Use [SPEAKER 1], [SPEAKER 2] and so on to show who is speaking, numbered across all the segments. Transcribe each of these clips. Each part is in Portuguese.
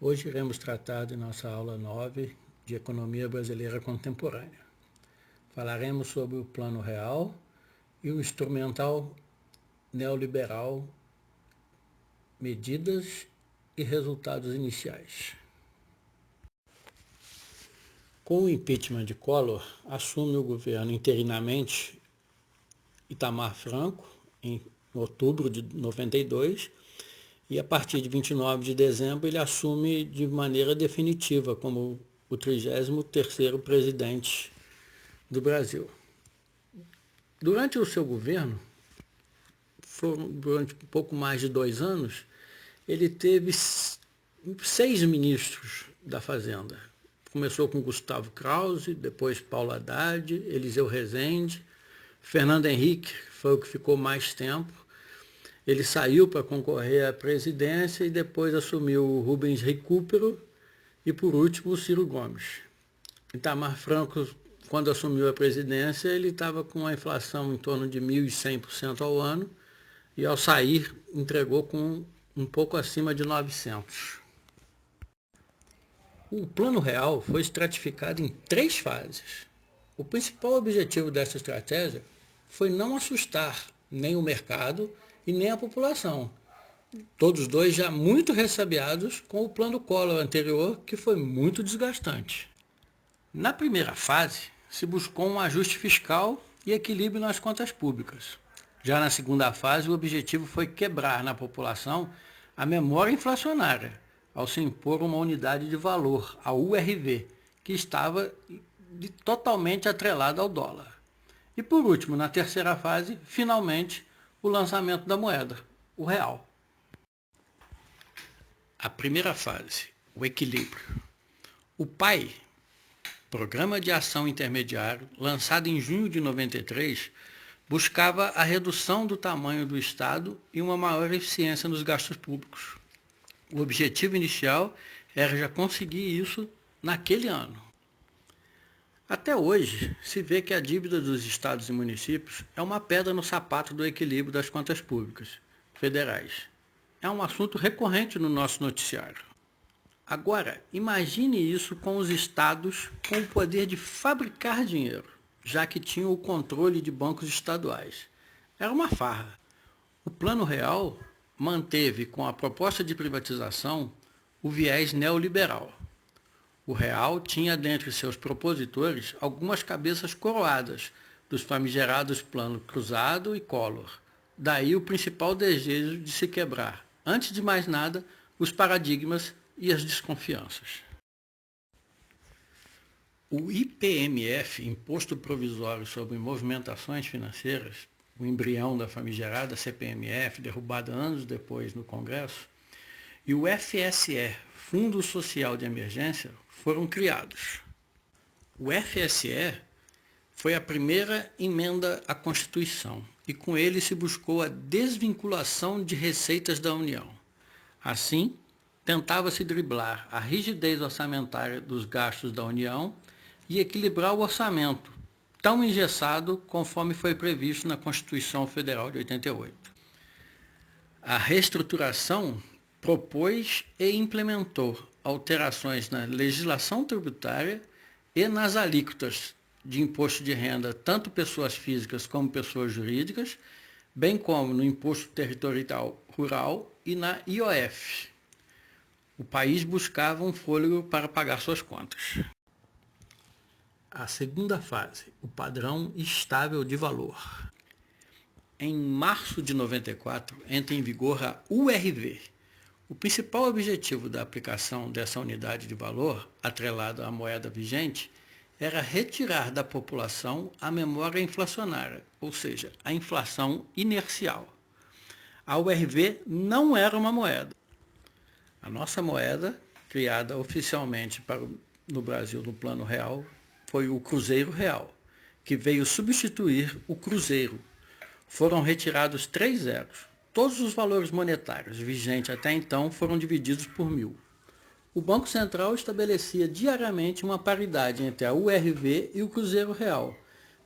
[SPEAKER 1] Hoje iremos tratar de nossa aula 9 de Economia Brasileira Contemporânea. Falaremos sobre o Plano Real e o instrumental neoliberal, medidas e resultados iniciais. Com o impeachment de Collor, assume o governo interinamente Itamar Franco, em outubro de 92, e a partir de 29 de dezembro ele assume de maneira definitiva como o 33º presidente do Brasil. Durante o seu governo, durante um pouco mais de 2 anos, ele teve 6 ministros da Fazenda. Começou com Gustavo Krause, depois Paulo Haddad, Eliseu Rezende, Fernando Henrique foi o que ficou mais tempo. Ele saiu para concorrer à presidência e depois assumiu o Rubens Recupero e, por último, o Ciro Gomes. Itamar Franco, quando assumiu a presidência, ele estava com a inflação em torno de 1.100% ao ano e, ao sair, entregou com um pouco acima de 900%. O Plano Real foi estratificado em 3 fases. O principal objetivo dessa estratégia foi não assustar nem o mercado e nem a população. Todos dois já muito ressabiados com o plano Collor anterior, que foi muito desgastante. Na primeira fase, se buscou um ajuste fiscal e equilíbrio nas contas públicas. Já na segunda fase, o objetivo foi quebrar na população a memória inflacionária, ao se impor uma unidade de valor, a URV, que estava totalmente atrelada ao dólar. E por último, na terceira fase, finalmente, o lançamento da moeda, o real. A primeira fase, o equilíbrio. O PAI, Programa de Ação Intermediário, lançado em junho de 93, buscava a redução do tamanho do Estado e uma maior eficiência nos gastos públicos. O objetivo inicial era já conseguir isso naquele ano. Até hoje, se vê que a dívida dos estados e municípios é uma pedra no sapato do equilíbrio das contas públicas federais. É um assunto recorrente no nosso noticiário. Agora, imagine isso com os estados com o poder de fabricar dinheiro, já que tinham o controle de bancos estaduais. Era uma farra. O Plano Real manteve, com a proposta de privatização, o viés neoliberal. O Real tinha dentre seus propositores algumas cabeças coroadas dos famigerados Plano Cruzado e Collor. Daí o principal desejo de se quebrar, antes de mais nada, os paradigmas e as desconfianças. O IPMF, Imposto Provisório sobre Movimentações Financeiras, o embrião da famigerada CPMF, derrubada anos depois no Congresso, e o FSE, Fundo Social de Emergência, foram criados. O FSE foi a primeira emenda à Constituição e com ele se buscou a desvinculação de receitas da União. Assim, tentava-se driblar a rigidez orçamentária dos gastos da União e equilibrar o orçamento, tão engessado conforme foi previsto na Constituição Federal de 88. A reestruturação propôs e implementou alterações na legislação tributária e nas alíquotas de imposto de renda, tanto pessoas físicas como pessoas jurídicas, bem como no Imposto Territorial Rural e na IOF. O país buscava um fôlego para pagar suas contas. A segunda fase, o padrão estável de valor. Em março de 94, entra em vigor a URV. O principal objetivo da aplicação dessa unidade de valor, atrelada à moeda vigente, era retirar da população a memória inflacionária, ou seja, a inflação inercial. A URV não era uma moeda. A nossa moeda, criada oficialmente no Brasil no Plano Real, foi o Cruzeiro Real, que veio substituir o Cruzeiro. Foram retirados 3 zeros. Todos os valores monetários vigentes até então foram divididos por 1000. O Banco Central estabelecia diariamente uma paridade entre a URV e o Cruzeiro Real,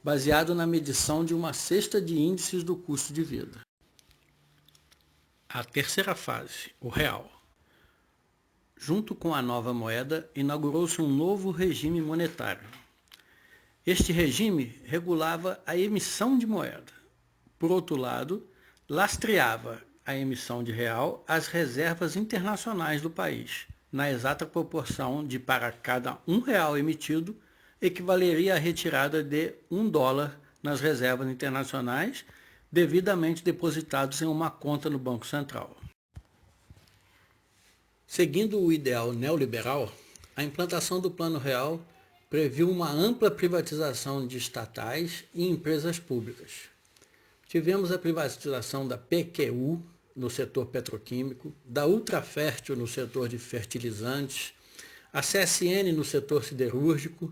[SPEAKER 1] baseado na medição de uma cesta de índices do custo de vida. A terceira fase, o real. junto com a nova moeda, inaugurou-se um novo regime monetário. Este regime regulava a emissão de moeda. Por outro lado, lastreava a emissão de real às reservas internacionais do país, na exata proporção de para cada R$ 1 emitido, equivaleria à retirada de $1 nas reservas internacionais, devidamente depositados em uma conta no Banco Central. Seguindo o ideal neoliberal, a implantação do Plano Real previu uma ampla privatização de estatais e empresas públicas. Tivemos a privatização da PQU no setor petroquímico, da Ultrafértil no setor de fertilizantes, a CSN no setor siderúrgico,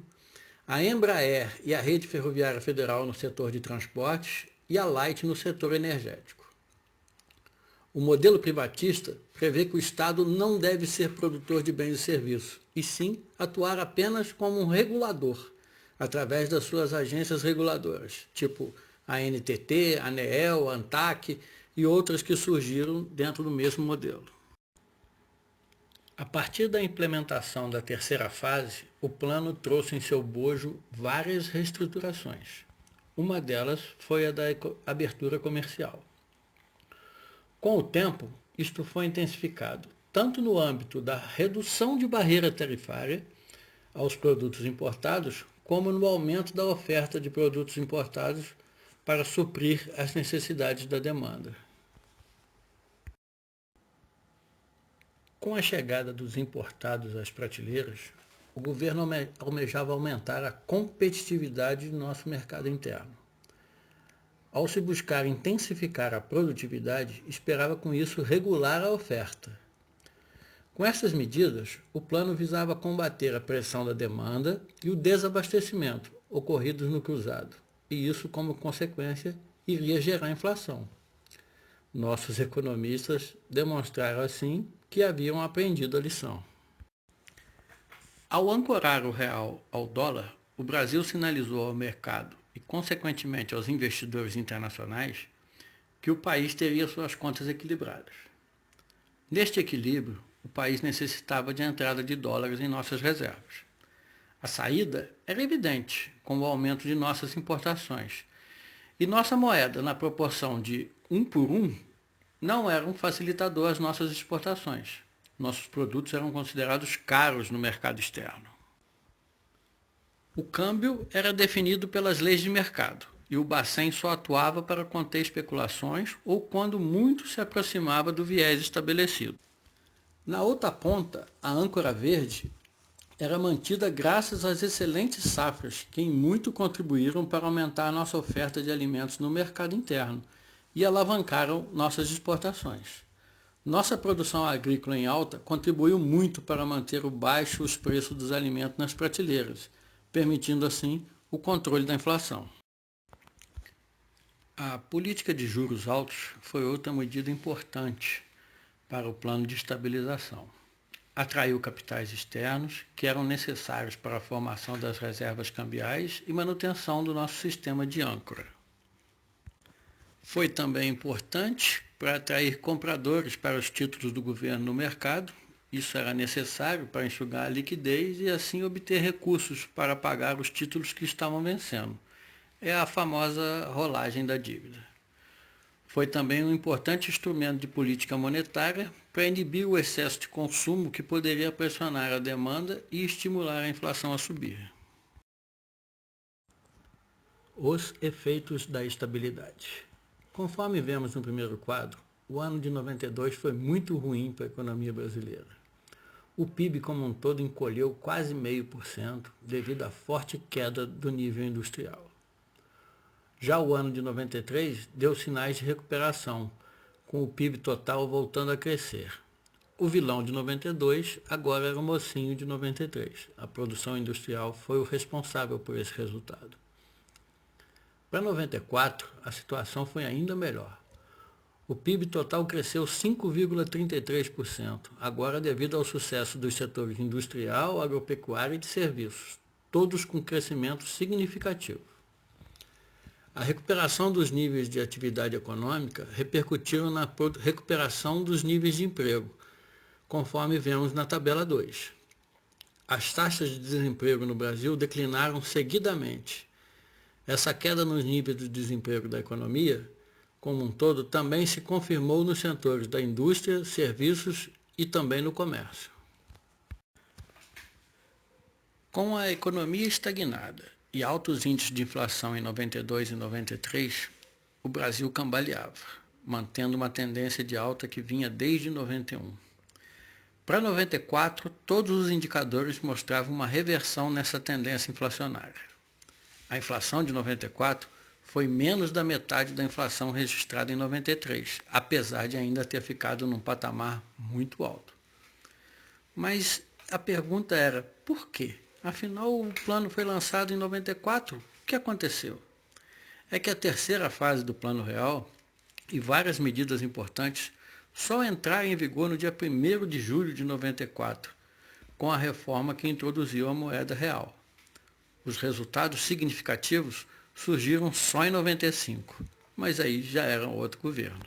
[SPEAKER 1] a Embraer e a Rede Ferroviária Federal no setor de transportes e a Light no setor energético. O modelo privatista prevê que o Estado não deve ser produtor de bens e serviços, e sim atuar apenas como um regulador, através das suas agências reguladoras, tipo a ANTT, a ANEEL, a ANTAC e outras que surgiram dentro do mesmo modelo. A partir da implementação da terceira fase, o plano trouxe em seu bojo várias reestruturações. Uma delas foi a da abertura comercial. Com o tempo, isto foi intensificado, tanto no âmbito da redução de barreira tarifária aos produtos importados, como no aumento da oferta de produtos importados para suprir as necessidades da demanda. Com a chegada dos importados às prateleiras, o governo almejava aumentar a competitividade do nosso mercado interno. Ao se buscar intensificar a produtividade, esperava com isso regular a oferta. Com essas medidas, o plano visava combater a pressão da demanda e o desabastecimento ocorridos no cruzado, e isso, como consequência, iria gerar inflação. Nossos economistas demonstraram assim que haviam aprendido a lição. Ao ancorar o real ao dólar, o Brasil sinalizou ao mercado e, consequentemente, aos investidores internacionais que o país teria suas contas equilibradas. Neste equilíbrio, o país necessitava de entrada de dólares em nossas reservas. A saída era evidente, com o aumento de nossas importações, e nossa moeda, na proporção de 1 por 1, não era um facilitador às nossas exportações. Nossos produtos eram considerados caros no mercado externo. O câmbio era definido pelas leis de mercado, e o Bacen só atuava para conter especulações ou quando muito se aproximava do viés estabelecido. Na outra ponta, a âncora verde era mantida graças às excelentes safras, que em muito contribuíram para aumentar a nossa oferta de alimentos no mercado interno e alavancaram nossas exportações. Nossa produção agrícola em alta contribuiu muito para manter baixos os preços dos alimentos nas prateleiras, permitindo assim o controle da inflação. A política de juros altos foi outra medida importante para o plano de estabilização. Atraiu capitais externos que eram necessários para a formação das reservas cambiais e manutenção do nosso sistema de âncora. Foi também importante para atrair compradores para os títulos do governo no mercado. Isso era necessário para enxugar a liquidez e assim obter recursos para pagar os títulos que estavam vencendo. É a famosa rolagem da dívida. Foi também um importante instrumento de política monetária para inibir o excesso de consumo que poderia pressionar a demanda e estimular a inflação a subir. Os efeitos da estabilidade. Conforme vemos no primeiro quadro, o ano de 92 foi muito ruim para a economia brasileira. O PIB como um todo encolheu quase 0,5% devido à forte queda do nível industrial. Já o ano de 93 deu sinais de recuperação, com o PIB total voltando a crescer. O vilão de 92 agora era o mocinho de 93. A produção industrial foi o responsável por esse resultado. Para 94, a situação foi ainda melhor. O PIB total cresceu 5,33%, agora devido ao sucesso dos setores industrial, agropecuário e de serviços, todos com crescimento significativo. A recuperação dos níveis de atividade econômica repercutiu na recuperação dos níveis de emprego, conforme vemos na tabela 2. As taxas de desemprego no Brasil declinaram seguidamente. Essa queda nos níveis de desemprego da economia, como um todo, também se confirmou nos setores da indústria, serviços e também no comércio. Com a economia estagnada e altos índices de inflação em 92 e 93, o Brasil cambaleava, mantendo uma tendência de alta que vinha desde 91. Para 94, todos os indicadores mostravam uma reversão nessa tendência inflacionária. A inflação de 94 foi menos da metade da inflação registrada em 93, apesar de ainda ter ficado num patamar muito alto. Mas a pergunta era, por quê? Afinal, o plano foi lançado em 94, o que aconteceu? É que a terceira fase do Plano Real e várias medidas importantes só entraram em vigor no dia 1º de julho de 94, com a reforma que introduziu a moeda real. Os resultados significativos surgiram só em 95, mas aí já era outro governo.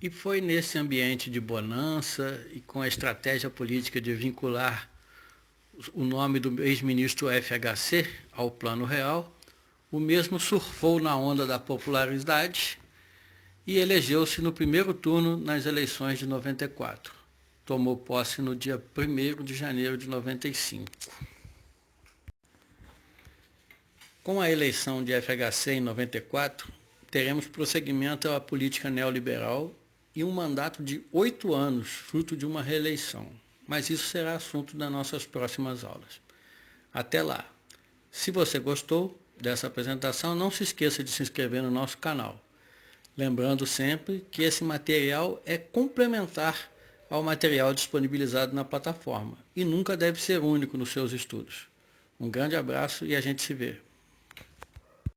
[SPEAKER 1] E foi nesse ambiente de bonança e com a estratégia política de vincular o nome do ex-ministro FHC ao Plano Real, o mesmo surfou na onda da popularidade e elegeu-se no primeiro turno nas eleições de 94. Tomou posse no dia 1º de janeiro de 95. Com a eleição de FHC em 94, teremos prosseguimento à política neoliberal e um mandato de 8 anos, fruto de uma reeleição. Mas isso será assunto das nossas próximas aulas. Até lá. Se você gostou dessa apresentação, não se esqueça de se inscrever no nosso canal. Lembrando sempre que esse material é complementar ao material disponibilizado na plataforma e nunca deve ser único nos seus estudos. Um grande abraço e a gente se vê.